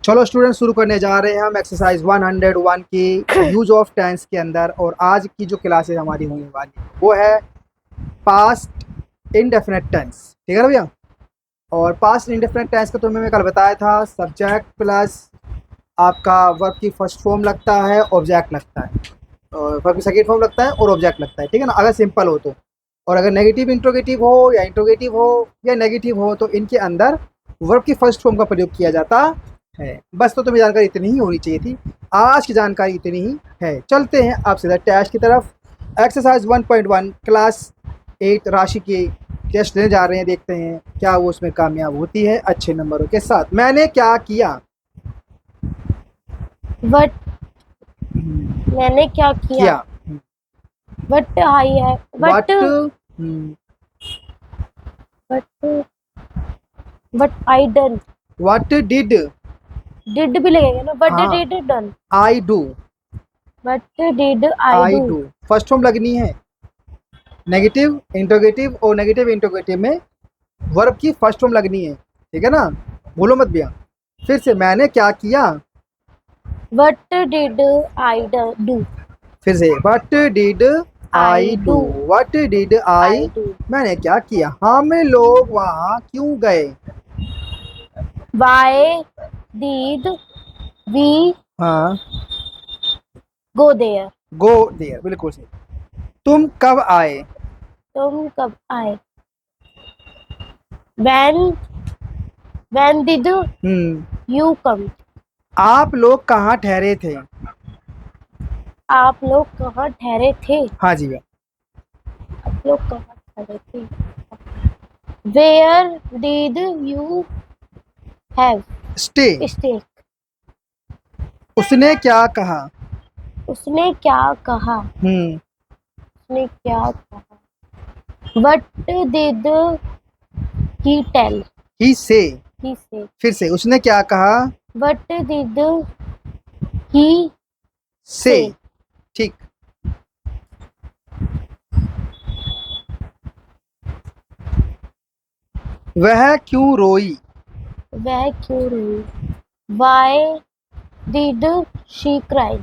चलो स्टूडेंट, शुरू करने जा रहे हैं हम एक्सरसाइज 101 की यूज ऑफ टेंस के अंदर। और आज की जो क्लासेस हमारी होने वाली वो है पास्ट इंडेफिनिट टेंस। ठीक है ना भैया। और पास्ट इंडेफिनिट टेंस का तुम्हें मैं कल बताया था, सब्जेक्ट प्लस आपका वर्ब की फर्स्ट फॉर्म लगता है, ऑब्जेक्ट लगता है, और वर्ब की सेकंड फॉर्म लगता है और ऑब्जेक्ट लगता है। ठीक है ना, अगर सिंपल हो तो। और अगर नेगेटिव इंट्रोगेटिव हो या इंट्रोगेटिव हो या नेगेटिव हो तो इनके अंदर वर्ब की फर्स्ट फॉर्म का प्रयोग किया जाता है। बस तो तुम्हें जानकारी इतनी ही होनी चाहिए थी। आज की जानकारी इतनी ही है। चलते हैं आप सीधा टेस्ट की तरफ। एक्सरसाइज 1.1 क्लास 8 राशि के टेस्ट लेने जा रहे हैं। देखते हैं क्या वो उसमें कामयाब होती है अच्छे नंबरों के साथ। मैंने क्या किया। वट मैंने क्या किया। वट आई है। What what I done. What did did भी लगेगा ना। वट हाँ did done. I do. What did I I do do. First form लगनी है। नेगेटिव इंट्रोगेटिव और नेगेटिव इंट्रोगेटिव में वर्ब की फर्स्ट फॉर्म लगनी है। ठीक है ना, भूलो मत भैया। फिर से, मैंने क्या किया। What did I do. फिर से, what did I do. What did I do. मैंने क्या किया। हम लोग वहाँ क्यों गए। वाई डिड वी हाँ, गो देयर। गो देयर, बिल्कुल सही। तुम कब आए। तुम कब आए। when did you come। आप लोग कहाँ ठहरे थे। आप लोग कहाँ ठहरे थे। हाँ जी भैया। आप लोग कहाँ ठहरे थे। where did you have stay. stay। उसने क्या कहा। उसने क्या कहा। उसने क्या कहा। what did he tell। ही से। he say। फिर से, उसने क्या कहा। what did he से। say। ठीक। वह क्यों रोई। वह क्यों रोई। why did she cry।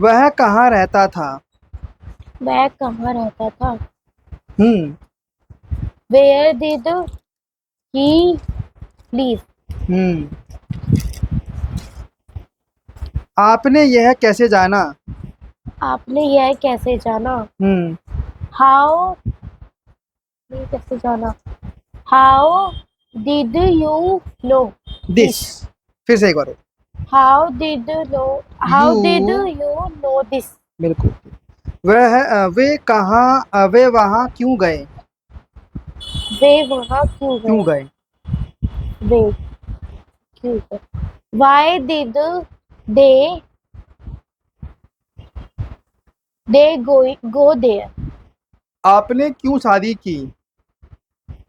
वह कहाँ रहता था। वह कहाँ रहता था। हम्म where did he live। हम्म आपने यह कैसे जाना। आपने यह कैसे जाना। हम्म how ये कैसे जाना। how did you know this. फिर से एक बार। how did you know how did You- you know this। बिल्कुल। वे वहाँ क्यों गए। वे वहाँ क्यों क्यों गए। गए। वे क्यों गए। why did they go there। आपने क्यों शादी की।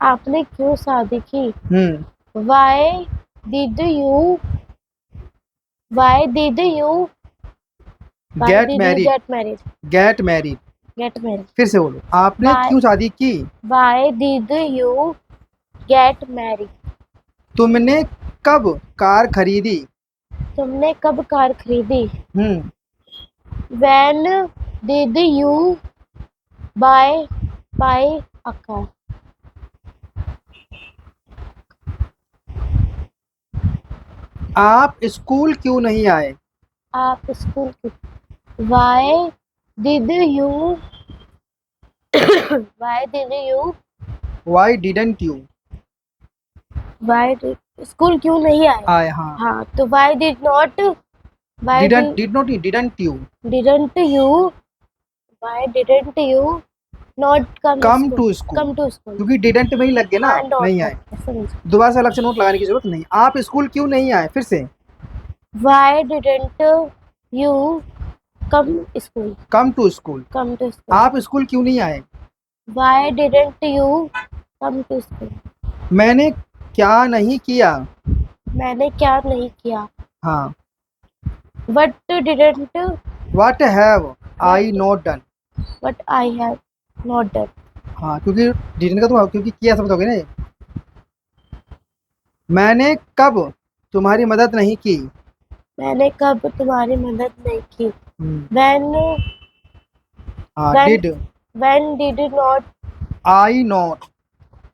आपने क्यों शादी की। हम्म why did you get married. get married। Get married. get married। फिर से बोलो, आपने Why- क्यों शादी की। why did you get married। तुमने कब कार खरीदी। तुमने कब कार खरीदी। हम्म when did you buy a car। आप स्कूल क्यों नहीं आए। आप school why did you why did you Y didn't you. why did school क्यों नहीं आए। आए, हाँ। हाँ, तो why did not why didn't didn't you didn't you why didn't you not come to school. come to school। क्योंकि didn't में ही लग गए ना, हाँ, not नहीं आए। समझ। दोबारा से अलग से नोट लगाने की जरूरत नहीं। आप स्कूल क्यों नहीं आए। फिर से, why didn't you come school come to school. come to school। आप स्कूल क्यों नहीं आए। why didn't you come to school। मैंने क्या नहीं किया। मैंने क्या नहीं किया। हाँ। what didn't what have I not done. what I have not done। हाँ, क्योंकि डिडंट का तो क्योंकि किया सब होगे ना ये। मैंने कब तुम्हारी मदद नहीं की। मैंने कब तुम्हारी मदद नहीं की। हम्म, When हाँ when did when did not I not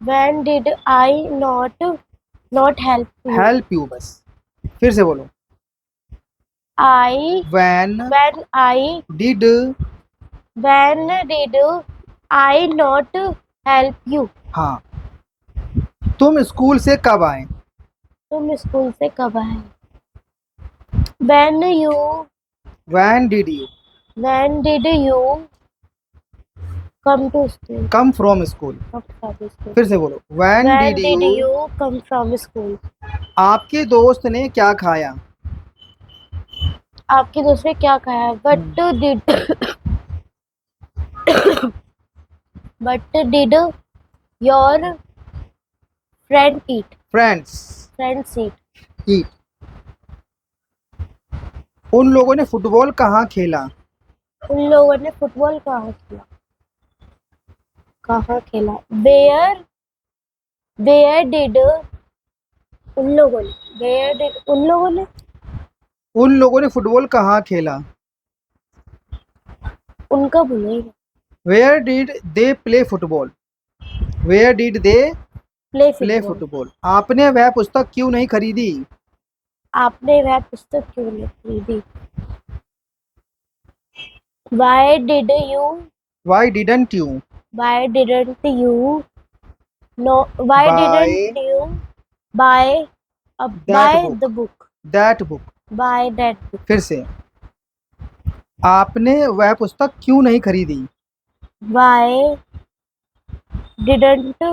when did I not help you? Help you, बस फिर से बोलो। I when when I did when did I not help you? हाँ, तुम स्कूल से कब आए। तुम स्कूल से कब आए? When when did you when did you come to school? Come from school. Come from school. फिर से बोलो, when When did did you. you come from school? आपके दोस्त ने क्या खाया। आपके दोस्त ने क्या खाया? What did your friend eat? Friends Friends eat. ईट। उन लोगों ने फुटबॉल कहाँ खेला। उन लोगों ने फुटबॉल कहाँ खेला? कहाँ खेला? Where did उन लोगों ने उन लोगों ने फुटबॉल कहाँ खेला। उनका बोलेगा where did they play football. Where did they play play football. Football. आपने वह पुस्तक क्यों नहीं खरीदी। आपने वह पुस्तक क्यों नहीं खरीदी? Why did you Y didn't you Why didn't you no Why Buy didn't you buy that book the book? That book. Buy that book. फिर से, आपने वह पुस्तक क्यों नहीं खरीदी। Why didn't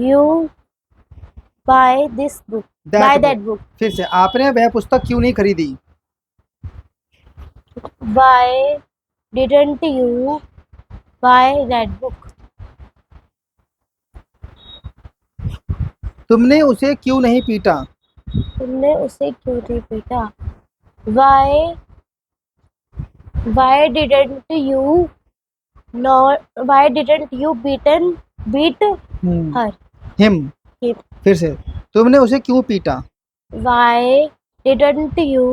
you buy this book? Buy that book. फिर से, आपने वह पुस्तक क्यों नहीं खरीदी। Why didn't you buy that book? तुमने उसे क्यों नहीं पीटा। तुमने उसे क्यों नहीं पीटा? Why didn't you beat her? Him. Him. फिर से, तुमने उसे क्यों पीटा। Why didn't you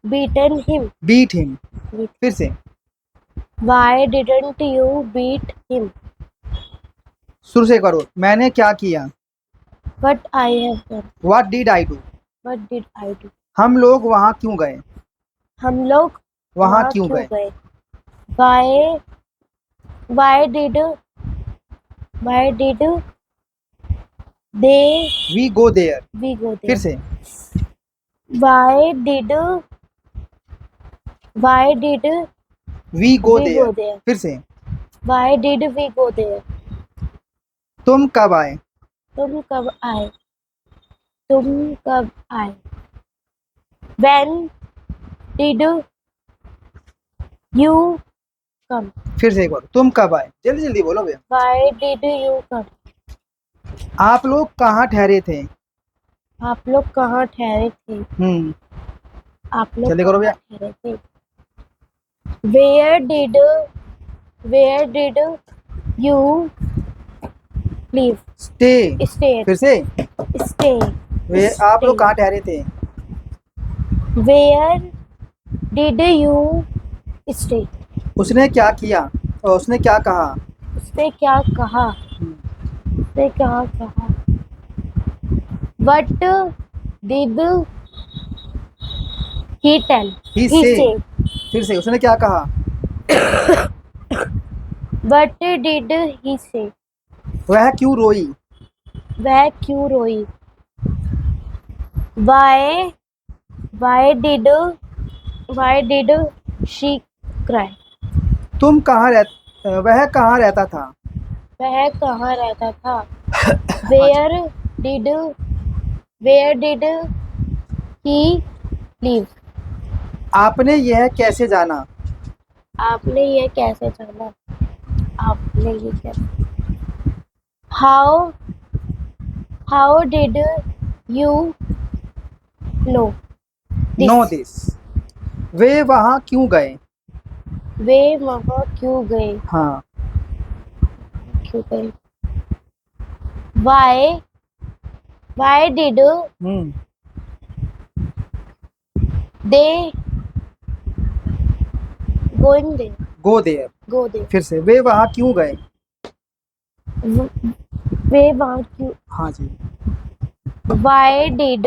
beaten him? Beat him. फिर से, Why didn't you beat him? शुरू से करो। मैंने क्या किया। What I have done. What did I do. What did I do? हम लोग वहाँ क्यों गए। हम लोग वहाँ क्यों गए। Why did they we go there. we go फिर there? से, Why did we go we there. go there? फिर से, Why did we go there? तुम कब आए। तुम कब आए? When did you come? फिर से एक बार, तुम कब आए। जल्दी जल्दी बोलो भैया। Why did you come? आप लोग कहाँ ठहरे थे। आप लोग कहाँ ठहरे थे? आप लोग जल्दी करो कहाँ भैया। ठहरे थे? Where did you live? Stay. Stay. फिर से, Stay. आप लोग कहाँ ठहरे थे। Where did you stay? उसने क्या किया और उसने क्या कहा। उसने क्या कहा? उसने क्या कहा? What did he tell? He He say। say. फिर से, उसने क्या कहा। What did he say? वह क्यों रोई। वह क्यों रोई? Why did she cry? वह कहाँ रहता था। वह कहाँ रहता था? Where did he live? आपने यह कैसे जाना। आपने ये कैसे जाना? आपने ये कैसे? How did you know this? Know this. वे वहाँ क्यों गए। वे वहाँ क्यों गए? हाँ, क्यों गए? Why did hmm they going there, go there. go there. फिर से, वे वहाँ क्यों गए? वे वहाँ क्यों, हाँ जी। why did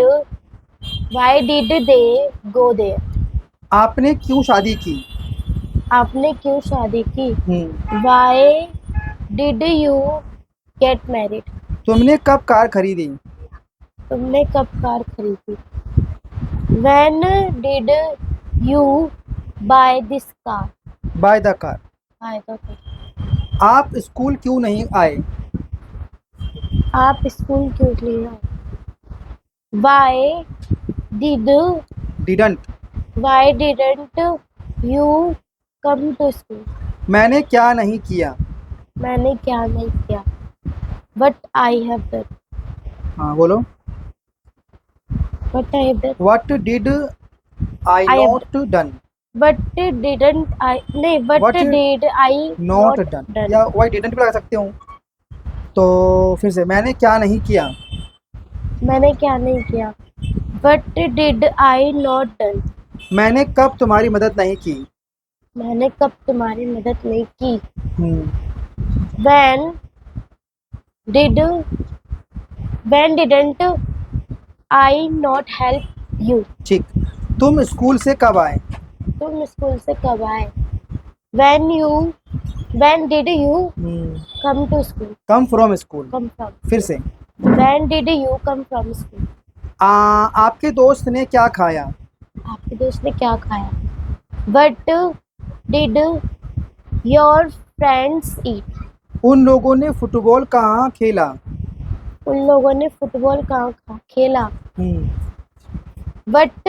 they go there? आपने क्यों शादी की? आपने क्यों शादी की? हम्म। Why did you get married? तुमने कब कार खरीदी? तुमने कब कार खरीदी? When did you buy this car? By the car. Buy the car. आप स्कूल क्यों नहीं आए? आप स्कूल क्यों नहीं आए? Why did didn't. Why didn't you come to school? मैंने क्या नहीं किया? मैंने क्या नहीं किया? What I have done. हाँ बोलो। What I have done. What did I I have not done? What didn't I नहीं What What did I not not done, done. या वाई डिडंट भी लगा सकते हो। तो फिर से, मैंने क्या नहीं किया? मैंने क्या नहीं किया? What did I not done. मैंने कब तुम्हारी मदद नहीं की? मैंने कब तुम्हारी मदद नहीं की? हम्म। When didn't I not help you. ठीक। तुम स्कूल से कब आए? तुम स्कूल से कब आए? When did you come to school? Come from school. Come from. फिर से, When did you come from school? आपके दोस्त ने क्या खाया? आपके दोस्त ने क्या खाया? What did your friends eat? उन लोगों ने फुटबॉल कहाँ खेला? उन लोगों ने फुटबॉल कहाँ खेला? But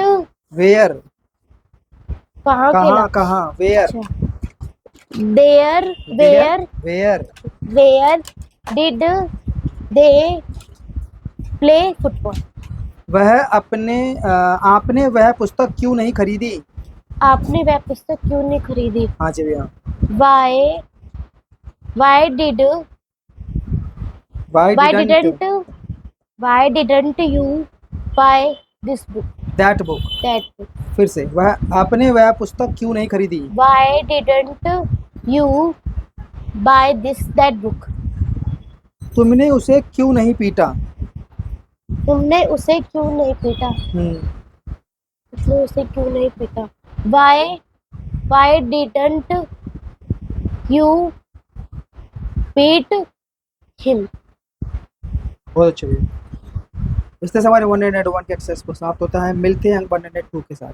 where. कहाँ खेला? कहाँ कहाँ, वेयर। अच्छा। Where where. did they play football? आपने वह पुस्तक क्यों नहीं खरीदी? आपने वह पुस्तक क्यों नहीं खरीदी? हाँ जी भैया। Why didn't you buy this book? That book. That book. फिर से, आपने वह पुस्तक क्यों नहीं खरीदी? Why didn't you buy that book? तुमने उसे क्यों नहीं पीटा? तुमने उसे क्यों नहीं पीटा? तुमने उसे क्यों नहीं पीटा? Why didn't you beat him? बहुत अच्छे भैया। इस तरह से हमारे 101 के एक्सरसाइज को समाप्त होता है। मिलते हैं 102 के साथ।